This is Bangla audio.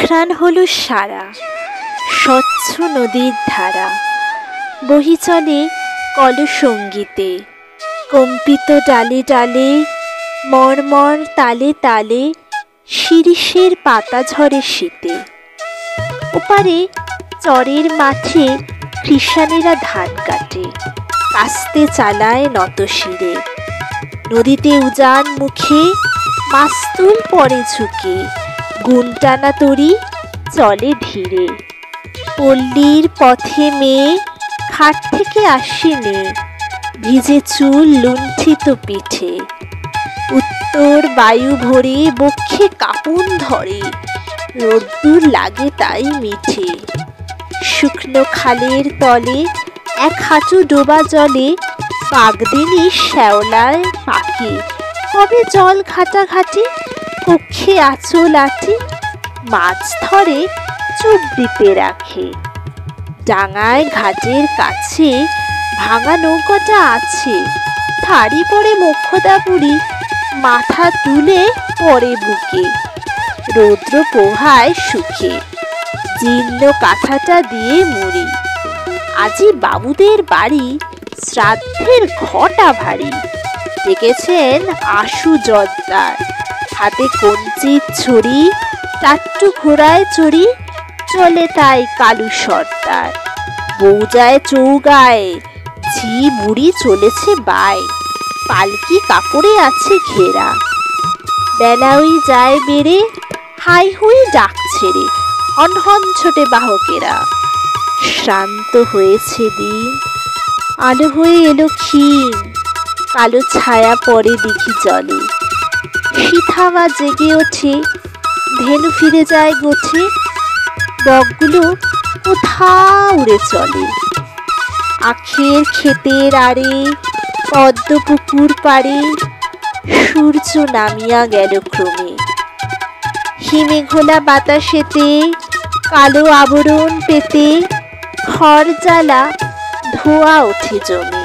মুখরান হলো সারা, স্বচ্ছ নদীর ধারা বহি চলে কলসঙ্গীতে। কম্পিত ডালে ডালে মর্মর তালে তালে শিরীষের পাতা ঝরে শীতে। ওপারে চরের মাঠে কৃষানেরা ধান কাটে, কাস্তে চালায় নত শিরে। নদীতে উজান মুখে মাস্তুল পরে ঝুঁকে, গুণ টানা তরি চলে ধীরে। পল্লীর পথে মেয়ে খাট থেকে আসেনি, ভিজে চুল লুণ্ঠিত পিঠে। উত্তর বায়ু ভরে বক্ষে কাঁপন ধরে, রোদ্দুর লাগে তাই মিঠে। শুকনো খালের তলে এক হাঁটু ডোবা জলে কাকদিনী শ্যাওলায় পাকে। কবে জল ঘাটাঘাটি কক্ষে আঁচল আটি, মাছ ধরে চুপ দিতে রাখে। ডাঙায় ঘাটের কাছে ভাঙা নৌকাটা আছে, থাড়ি পড়ে মোক্ষদা বুড়ি মাথা তুলে পড়ে বুকে। রৌদ্র পোহায় সুখে জীর্ণ কাঁথাটা দিয়ে মুড়ি। আজি বাবুদের বাড়ি শ্রাদ্ধের ঘটা ভারী, ডেকেছেন আশু জর্দার। হাতে কঞ্চির ছড়ি, টাট্টু ঘোড়ায় চড়ি চলে তাই কালু সর্দার। বউ যায় চৌগায়, ঝি বুড়ি চলেছে বাই, পালকি কাপড়ে আছে ঘেরা। বেলা ওই যায় বেড়ে, হাই হুই ডাক ছেড়ে হন হন ছোটে বাহকেরা। শ্রান্ত হয়েছে দিন, আলো হয়ে এলো ক্ষীণ, কালো ছায়া পড়ে দিঘি জলে। সীতামা জেগে ওঠে, ধেনু ফিরে যায় গোছে, বকগুলো কোথাও উড়ে চলে। আখের ক্ষেতের আড়ে পদ্ম পুকুর পাড়ে সূর্য নামিয়া গেল ক্রমে। হিমে ঘোলা বাতাসেতে কালো আবরণ পেতে খড় জ্বালা ধোয়া ওঠে জমে।